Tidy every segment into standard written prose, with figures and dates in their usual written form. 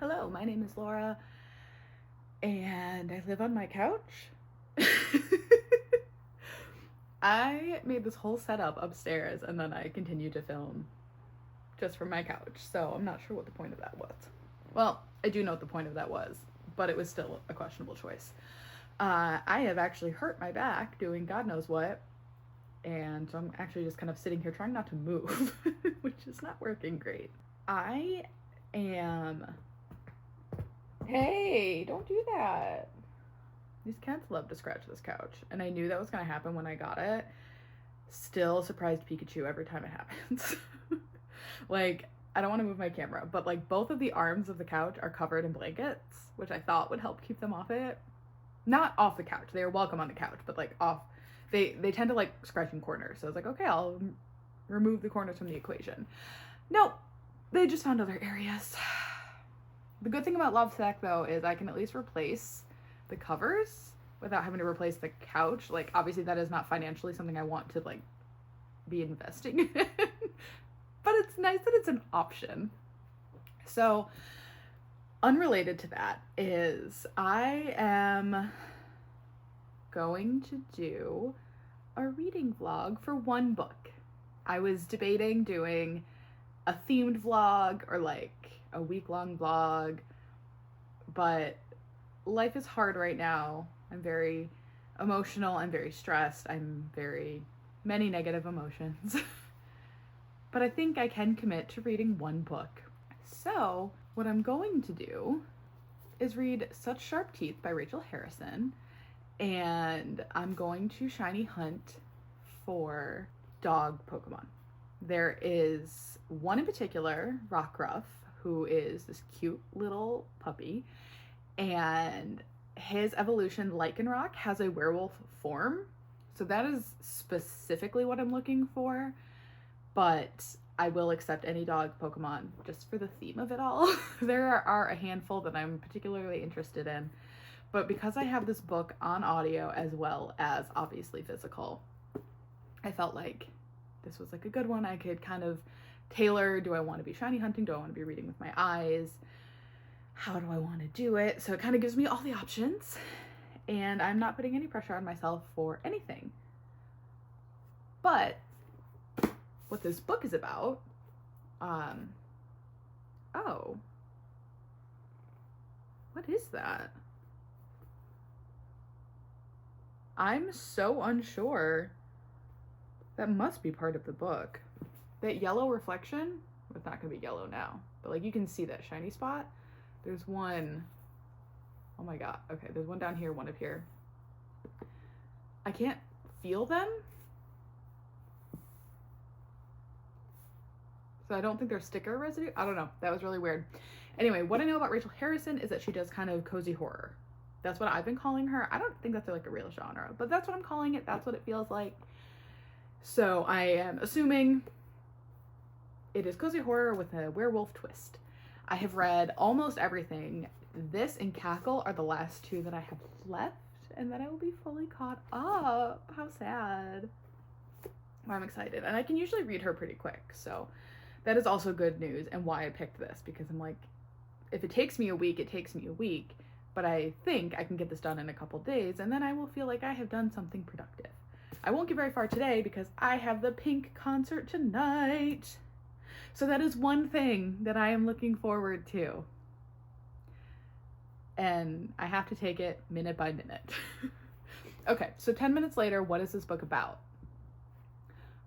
Hello, my name is Laura, and I live on my couch. I made this whole setup upstairs, and then I continued to film just from my couch, so I'm not sure what the point of that was. Well, I do know what the point of that was, but it was still a questionable choice. I have actually hurt my back doing God knows what, and so I'm actually just kind of sitting here trying not to move, which is not working great. I am. Hey, don't do that. These cats love to scratch this couch, and I knew that was going to happen when I got it. Still surprised Pikachu every time it happens. Like, I don't want to move my camera, but like both of the arms of the couch are covered in blankets, which I thought would help keep them off it. Not off the couch. They are welcome on the couch, but like off. They tend to like scratching corners. So I was like, okay, I'll remove the corners from the equation. Nope. They just found other areas. The good thing about Lovesac though is I can at least replace the covers without having to replace the couch. Like, obviously that is not financially something I want to like be investing in. But it's nice that it's an option. So, unrelated to that is I am going to do a reading vlog for one book. I was debating doing a themed vlog or like a week-long vlog, but life is hard right now. I'm very emotional, I'm very stressed, I'm very many negative emotions. But I think I can commit to reading one book. So, what I'm going to do is read Such Sharp Teeth by Rachel Harrison, and I'm going to shiny hunt for dog Pokemon. There is one in particular, Rockruff, who is this cute little puppy, and his evolution, Lycanroc, has a werewolf form. So that is specifically what I'm looking for, but I will accept any dog Pokemon just for the theme of it all. There are a handful that I'm particularly interested in, but because I have this book on audio as well as obviously physical, I felt like this was like a good one. I could kind of tailor, do I want to be shiny hunting? Do I want to be reading with my eyes? How do I want to do it? So it kind of gives me all the options, and I'm not putting any pressure on myself for anything. But what this book is about, oh, what is that? I'm so unsure. That must be part of the book. That yellow reflection, it's not gonna be yellow now, but like you can see that shiny spot. There's one, oh my god, okay, there's one down here, one up here. I can't feel them, so I don't think there's sticker residue. I don't know, that was really weird. Anyway, what I know about Rachel Harrison is that she does kind of cozy horror. That's what I've been calling her. I don't think that's like a real genre, but that's what I'm calling it. That's what it feels like. So I am assuming it is cozy horror with a werewolf twist. I have read almost everything. This and Cackle are the last two that I have left, and then I will be fully caught up. How sad. Well, I'm excited, and I can usually read her pretty quick, so that is also good news and why I picked this, because I'm like, if it takes me a week, it takes me a week, but I think I can get this done in a couple days, and then I will feel like I have done something productive. I won't get very far today because I have the Pink concert tonight. So that is one thing that I am looking forward to. And I have to take it minute by minute. Okay, so 10 minutes later, what is this book about?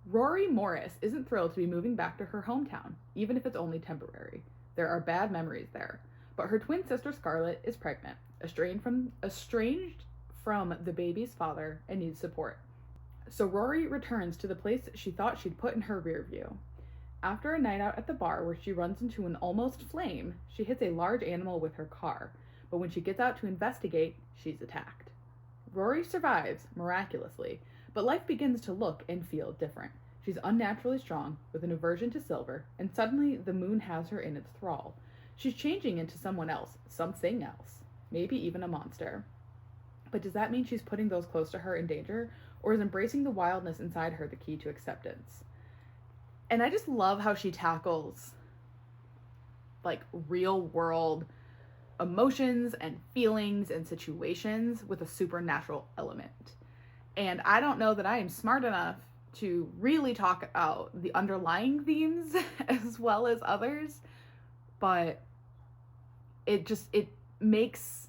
Rory Morris isn't thrilled to be moving back to her hometown, even if it's only temporary. There are bad memories there. But her twin sister Scarlett is pregnant, estranged from the baby's father, and needs support. So Rory returns to the place she thought she'd put in her rear view. After a night out at the bar where she runs into an almost flame, she hits a large animal with her car, but when she gets out to investigate, she's attacked. Rory survives, miraculously, but life begins to look and feel different. She's unnaturally strong, with an aversion to silver, and suddenly the moon has her in its thrall. She's changing into someone else, something else, maybe even a monster. But does that mean she's putting those close to her in danger, or is embracing the wildness inside her the key to acceptance? And I just love how she tackles like real world emotions and feelings and situations with a supernatural element. And I don't know that I am smart enough to really talk about the underlying themes as well as others, but it makes,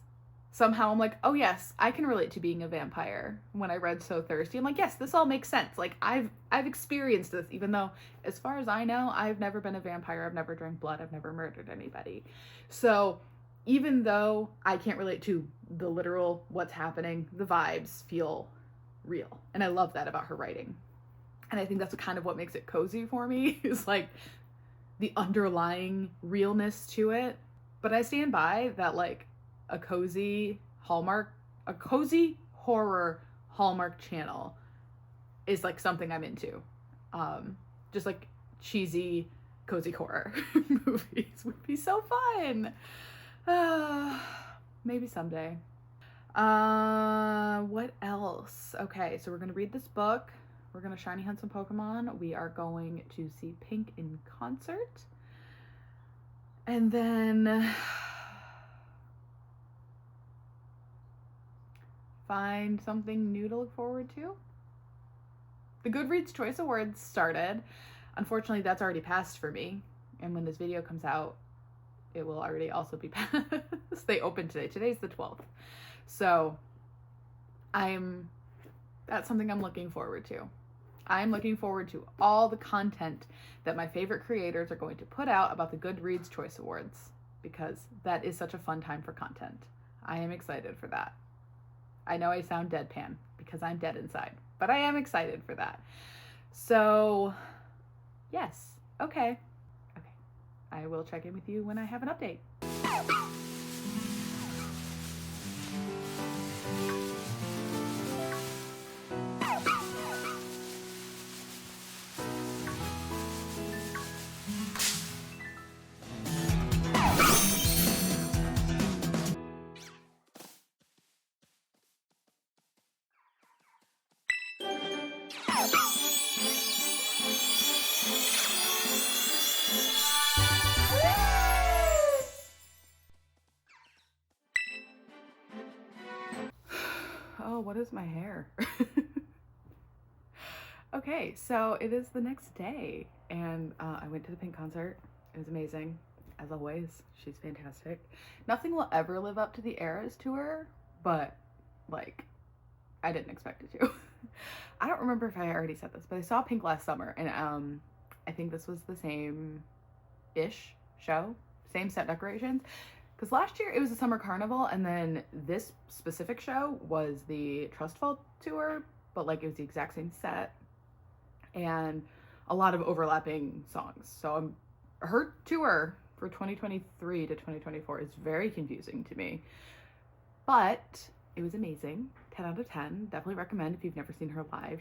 somehow I'm like, oh yes, I can relate to being a vampire. When I read So Thirsty, I'm like, yes, this all makes sense. Like I've experienced this, even though as far as I know, I've never been a vampire, I've never drank blood, I've never murdered anybody. So even though I can't relate to the literal what's happening, the vibes feel real. And I love that about her writing. And I think that's kind of what makes it cozy for me, is like the underlying realness to it. But I stand by that, like a cozy horror Hallmark channel is like something I'm into. Just like cheesy cozy horror movies would be so fun. Maybe someday. What else? Okay, so we're gonna read this book. We're gonna shiny hunt some Pokemon. We are going to see Pink in concert. And then find something new to look forward to. The Goodreads Choice Awards started. Unfortunately, that's already passed for me. And when this video comes out, it will already also be passed. They opened today. Today's the 12th. So that's something I'm looking forward to. I'm looking forward to all the content that my favorite creators are going to put out about the Goodreads Choice Awards, because that is such a fun time for content. I am excited for that. I know I sound deadpan because I'm dead inside, but I am excited for that. So, yes. Okay. I will check in with you when I have an update. Oh, what is my hair? Okay, so it is the next day, and I went to the Pink concert. It was amazing, as always. She's fantastic. Nothing will ever live up to the Eras tour, but, like, I didn't expect it to. I don't remember if I already said this, but I saw Pink last summer, and I think this was the same-ish show, same set decorations. Because last year it was a summer carnival, and then this specific show was the Trustfall tour, but like it was the exact same set and a lot of overlapping songs. So her tour for 2023 to 2024 is very confusing to me, but it was amazing. 10 out of 10. Definitely recommend if you've never seen her live.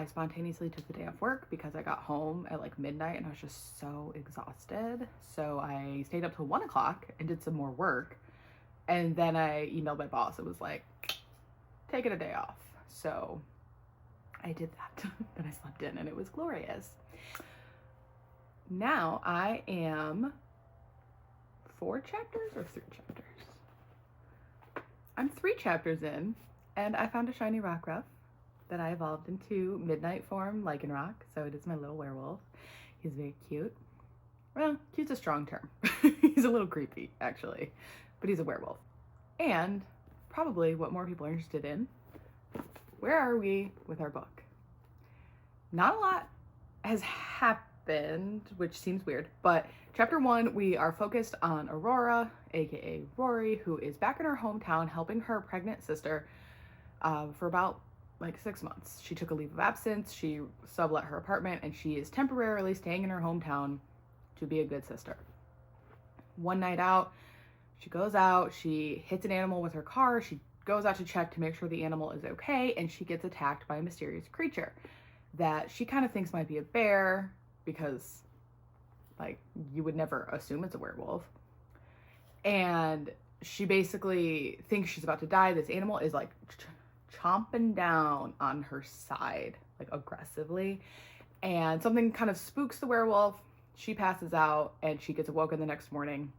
I spontaneously took the day off work because I got home at like midnight and I was just so exhausted. So I stayed up till 1 o'clock and did some more work. And then I emailed my boss. It was like, taking a day off. So I did that. Then I slept in and it was glorious. Now I am 4 chapters or 3 chapters? I'm 3 chapters in, and I found a shiny Rockruff that I evolved into midnight form Lycanroc. So it is my little werewolf. He's very cute. Well, cute's a strong term. He's a little creepy, actually, but he's a werewolf. And probably what more people are interested in, where are we with our book? Not a lot has happened, which seems weird, but chapter 1, we are focused on Aurora, aka Rory, who is back in her hometown helping her pregnant sister for about like 6 months. She took a leave of absence, she sublet her apartment, and she is temporarily staying in her hometown to be a good sister. One night out, she goes out, she hits an animal with her car, she goes out to check to make sure the animal is okay, and she gets attacked by a mysterious creature that she kind of thinks might be a bear, because like you would never assume it's a werewolf. And she basically thinks she's about to die. This animal is like chomping down on her side, like aggressively, and something kind of spooks the werewolf. She passes out and she gets awoken the next morning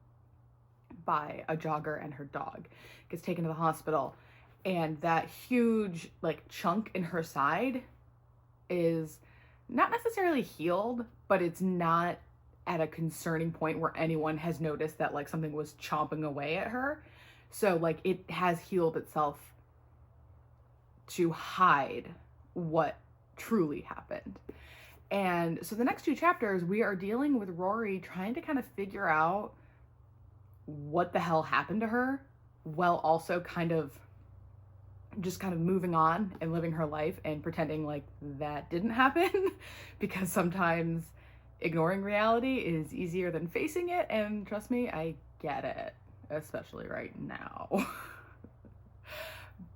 by a jogger and her dog. Gets taken to the hospital, and that huge like chunk in her side is not necessarily healed, but it's not at a concerning point where anyone has noticed that like something was chomping away at her. So like it has healed itself to hide what truly happened. And so the next 2 chapters, we are dealing with Rory trying to kind of figure out what the hell happened to her, while also kind of moving on and living her life and pretending like that didn't happen, because sometimes ignoring reality is easier than facing it, and trust me, I get it, especially right now.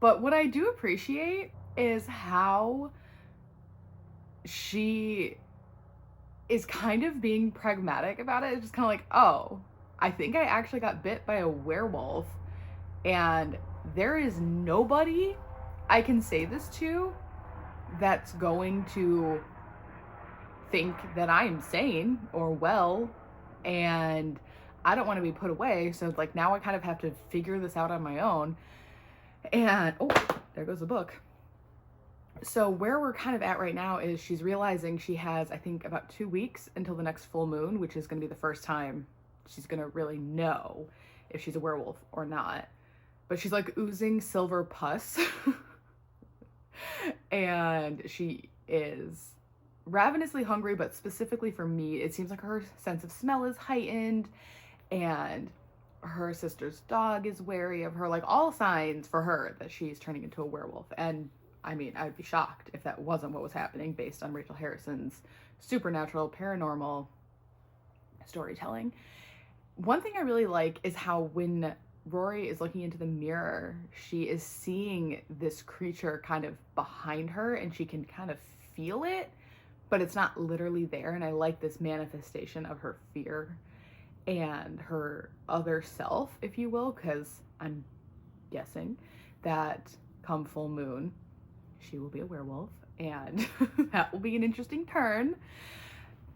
But what I do appreciate is how she is kind of being pragmatic about it. It's just kind of like, oh, I think I actually got bit by a werewolf, and there is nobody I can say this to that's going to think that I'm sane or well, and I don't want to be put away. So like now I kind of have to figure this out on my own. And oh, there goes the book. So where we're kind of at right now is she's realizing she has, I think, about 2 weeks until the next full moon, which is going to be the first time she's going to really know if she's a werewolf or not. But she's like oozing silver pus. And she is ravenously hungry, but specifically for meat. It seems like her sense of smell is heightened, and her sister's dog is wary of her, like all signs for her that she's turning into a werewolf. And I mean, I'd be shocked if that wasn't what was happening based on Rachel Harrison's supernatural, paranormal storytelling. One thing I really like is how when Rory is looking into the mirror, she is seeing this creature kind of behind her, and she can kind of feel it, but it's not literally there. And I like this manifestation of her fear and her other self, if you will, because I'm guessing that come full moon, she will be a werewolf, and that will be an interesting turn.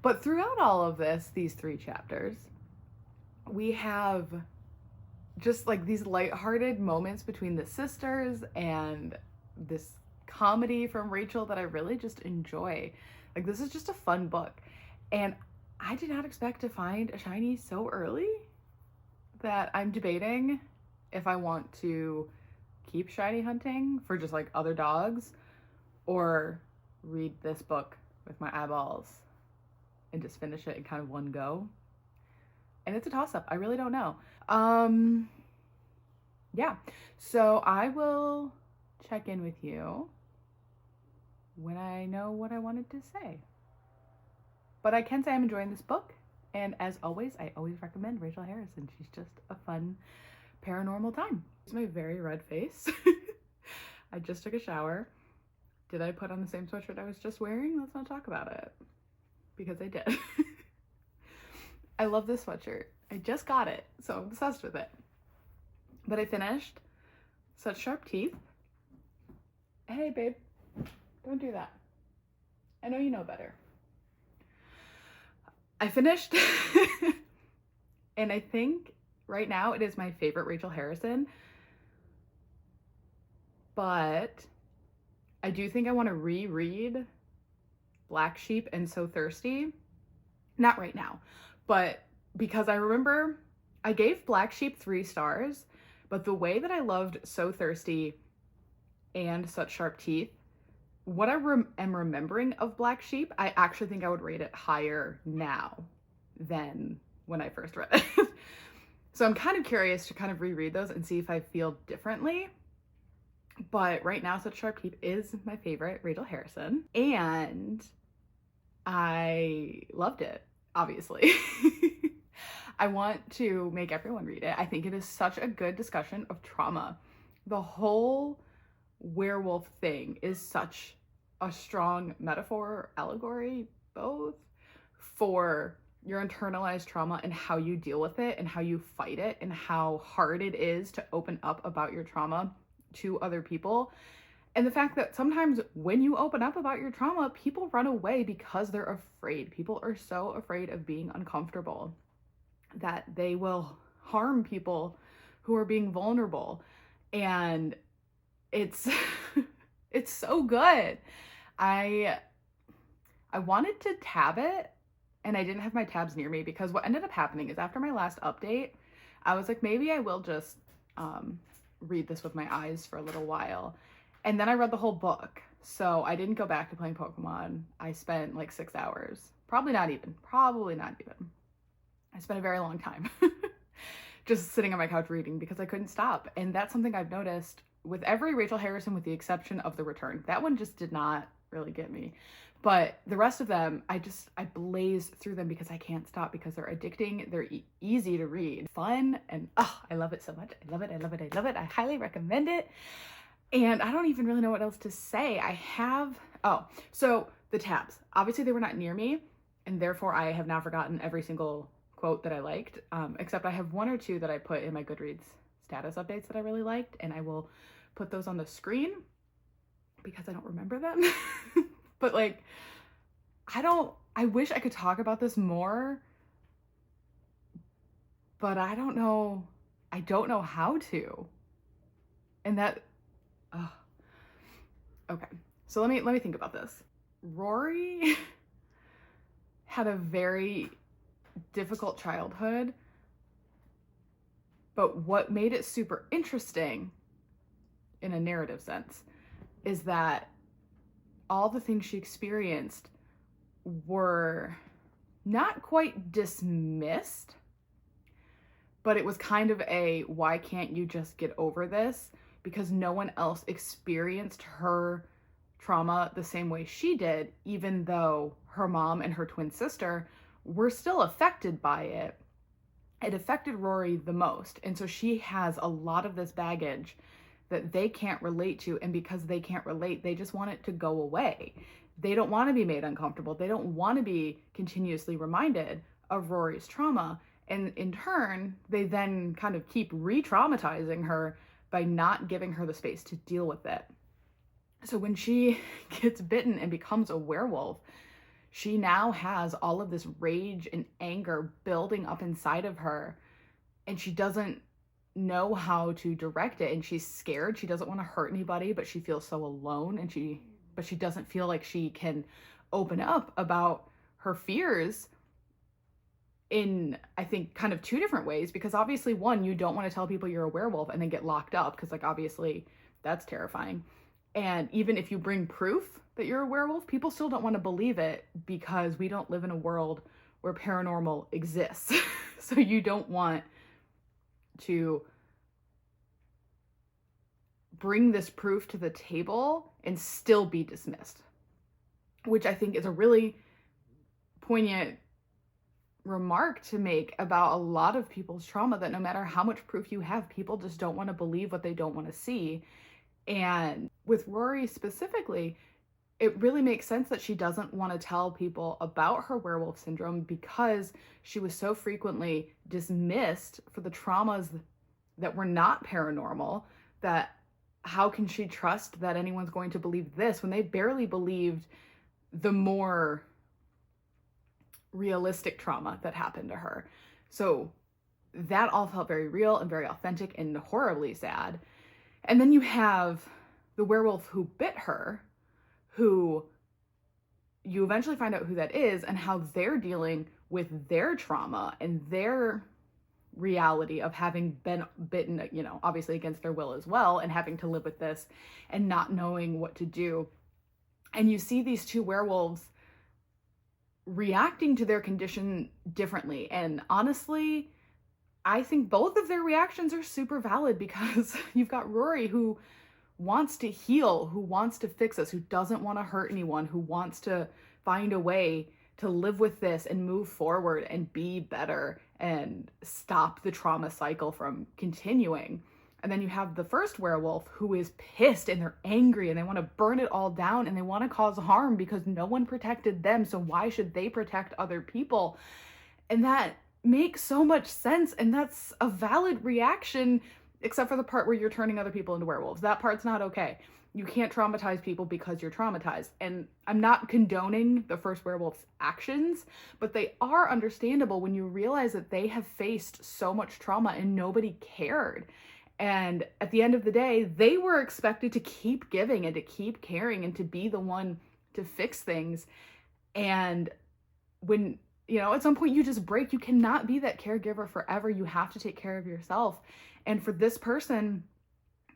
But throughout all of this, these 3 chapters, we have just like these lighthearted moments between the sisters and this comedy from Rachel that I really just enjoy. Like, this is just a fun book. And I did not expect to find a shiny so early that I'm debating if I want to keep shiny hunting for just like other dogs, or read this book with my eyeballs and just finish it in kind of one go. And it's a toss-up. I really don't know. Yeah. So I will check in with you when I know what I wanted to say. But I can say I'm enjoying this book. And as always, I always recommend Rachel Harrison. She's just a fun paranormal time. It's my very red face. I just took a shower. Did I put on the same sweatshirt I was just wearing? Let's not talk about it. Because I did. I love this sweatshirt. I just got it, so I'm obsessed with it. But I finished Such Sharp Teeth. Hey, babe, don't do that. I know you know better. I finished, and I think right now it is my favorite Rachel Harrison, but I do think I want to reread Black Sheep and So Thirsty. Not right now, but because I remember I gave Black Sheep 3 stars, but the way that I loved So Thirsty and Such Sharp Teeth, what I am remembering of Black Sheep, I actually think I would rate it higher now than when I first read it. So I'm kind of curious to kind of reread those and see if I feel differently. But right now, Such Sharp Teeth is my favorite Rachel Harrison, and I loved it, obviously. I want to make everyone read it. I think it is such a good discussion of trauma. The whole werewolf thing is such a strong metaphor, allegory, both, for your internalized trauma and how you deal with it and how you fight it and how hard it is to open up about your trauma to other people. And the fact that sometimes when you open up about your trauma, people run away because they're afraid. People are so afraid of being uncomfortable that they will harm people who are being vulnerable. And it's it's so good. I wanted to tab it, and I didn't have my tabs near me, because what ended up happening is after my last update, I was like, maybe I will just read this with my eyes for a little while. And then I read the whole book. So I didn't go back to playing Pokemon. I spent like 6 hours. Probably not even. I spent a very long time just sitting on my couch reading because I couldn't stop. And that's something I've noticed with every Rachel Harrison, with the exception of The Return. That one just did not really get me. But the rest of them, I blaze through them because I can't stop, because they're addicting. They're easy to read, fun, and I love it so much. I love it. I highly recommend it. And I don't even really know what else to say. So the tabs. Obviously they were not near me, and therefore I have now forgotten every single quote that I liked, except I have 1 or 2 that I put in my Goodreads status updates that I really liked, and I will put those on the screen because I don't remember them. But like, I wish I could talk about this more, but I don't know how to. And that, okay. So let me think about this. Rory had a very difficult childhood, but what made it super interesting in a narrative sense is that all the things she experienced were not quite dismissed, but it was kind of a, why can't you just get over this? Because no one else experienced her trauma the same way she did, even though her mom and her twin sister were still affected by it. It affected Rory the most. And so she has a lot of this baggage that they can't relate to. And because they can't relate, they just want it to go away. They don't want to be made uncomfortable. They don't want to be continuously reminded of Rory's trauma. And in turn, they then kind of keep re-traumatizing her by not giving her the space to deal with it. So when she gets bitten and becomes a werewolf, she now has all of this rage and anger building up inside of her, and she doesn't know how to direct it, and she's scared. She doesn't want to hurt anybody, but she feels so alone, and she doesn't feel like she can open up about her fears in, I think, kind of 2 different ways, because obviously, one, you don't want to tell people you're a werewolf and then get locked up, because like obviously that's terrifying. And even if you bring proof that you're a werewolf, people still don't want to believe it, because we don't live in a world where paranormal exists. So you don't want to bring this proof to the table and still be dismissed, which I think is a really poignant remark to make about a lot of people's trauma, that no matter how much proof you have, people just don't want to believe what they don't want to see. And with Rory specifically, it really makes sense that she doesn't want to tell people about her werewolf syndrome because she was so frequently dismissed for the traumas that were not paranormal, that how can she trust that anyone's going to believe this when they barely believed the more realistic trauma that happened to her. So that all felt very real and very authentic and horribly sad. And then you have the werewolf who bit her, who you eventually find out who that is and how they're dealing with their trauma and their reality of having been bitten, you know, obviously against their will as well, and having to live with this and not knowing what to do. And you see these two werewolves reacting to their condition differently. And honestly, I think both of their reactions are super valid, because you've got Rory, who wants to heal, who wants to fix us, who doesn't want to hurt anyone, who wants to find a way to live with this and move forward and be better and stop the trauma cycle from continuing. And then you have the first werewolf, who is pissed and they're angry and they want to burn it all down and they want to cause harm because no one protected them. So why should they protect other people? And that makes so much sense. And that's a valid reaction, except for the part where you're turning other people into werewolves. That part's not okay. You can't traumatize people because you're traumatized. And I'm not condoning the first werewolf's actions, but they are understandable when you realize that they have faced so much trauma and nobody cared. And at the end of the day, they were expected to keep giving and to keep caring and to be the one to fix things. And when, you know, at some point you just break. You cannot be that caregiver forever. You have to take care of yourself. And for this person,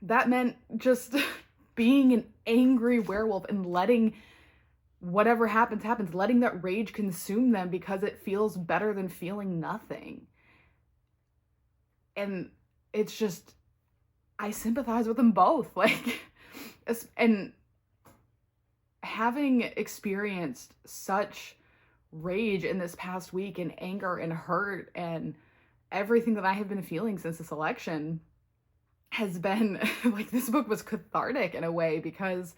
that meant just being an angry werewolf and letting whatever happens, letting that rage consume them because it feels better than feeling nothing. And it's just, I sympathize with them both. Like, and having experienced such rage in this past week and anger and hurt and everything that I have been feeling since this election has been like, this book was cathartic in a way, because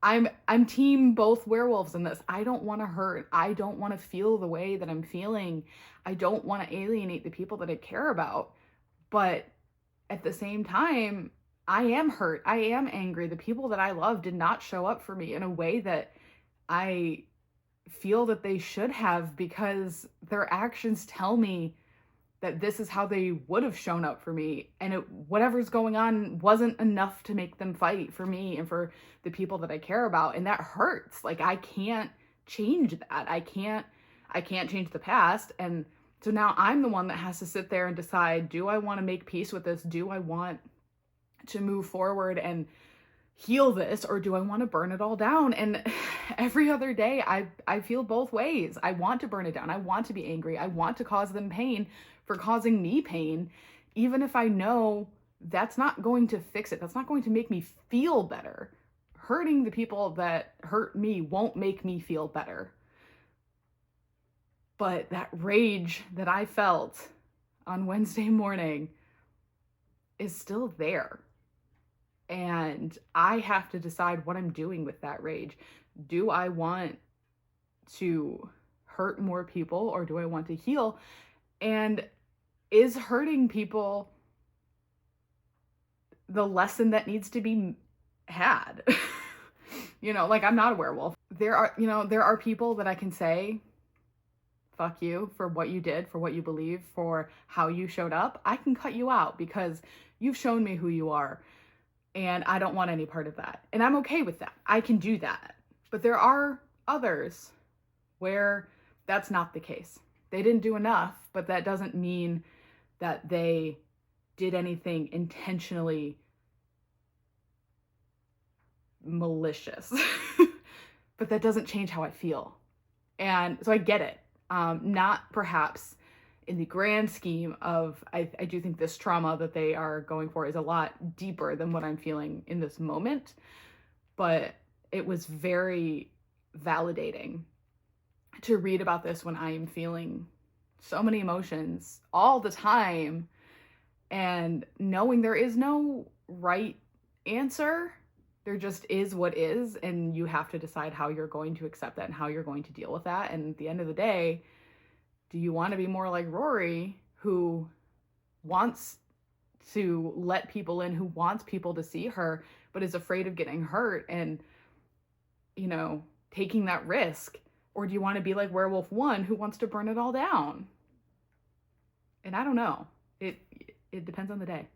I'm team both werewolves in this. I don't want to hurt. I don't want to feel the way that I'm feeling. I don't want to alienate the people that I care about. But at the same time, I am hurt. I am angry. The people that I love did not show up for me in a way that I feel that they should have, because their actions tell me that this is how they would have shown up for me. And whatever's going on wasn't enough to make them fight for me and for the people that I care about. And that hurts. Like, I can't change that. I can't change the past. And so now I'm the one that has to sit there and decide, do I want to make peace with this? Do I want to move forward and heal this, or do I want to burn it all down? And every other day I feel both ways. I want to burn it down. I want to be angry. I want to cause them pain for causing me pain, even if I know that's not going to fix it. That's not going to make me feel better. Hurting the people that hurt me won't make me feel better. But that rage that I felt on Wednesday morning is still there. And I have to decide what I'm doing with that rage. Do I want to hurt more people, or do I want to heal? And is hurting people the lesson that needs to be had? You know, like, I'm not a werewolf. There are people that I can say, fuck you for what you did, for what you believe, for how you showed up. I can cut you out because you've shown me who you are. And I don't want any part of that. And I'm okay with that. I can do that. But there are others where that's not the case. They didn't do enough, but that doesn't mean that they did anything intentionally malicious. But that doesn't change how I feel. And so I get it. Not perhaps in the grand scheme of, I do think this trauma that they are going for is a lot deeper than what I'm feeling in this moment. But it was very validating to read about this when I am feeling so many emotions all the time, and knowing there is no right answer, There just is what is, and you have to decide how you're going to accept that and how you're going to deal with that. And at the end of the day, do you want to be more like Rory, who wants to let people in, who wants people to see her, but is afraid of getting hurt and, you know, taking that risk? Or do you want to be like Werewolf 1, who wants to burn it all down? And I don't know. It depends on the day,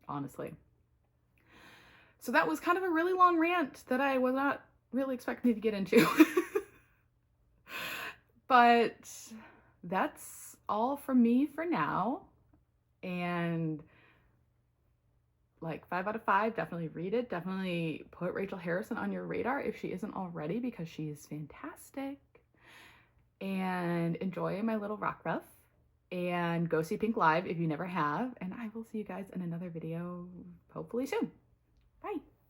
honestly. So that was kind of a really long rant that I was not really expecting to get into. But that's all from me for now. And like 5 out of 5, definitely read it. Definitely put Rachel Harrison on your radar if she isn't already, because she's fantastic. And enjoy My Little Rock Ruff. And go see Pink live if you never have. And I will see you guys in another video hopefully soon. Bye.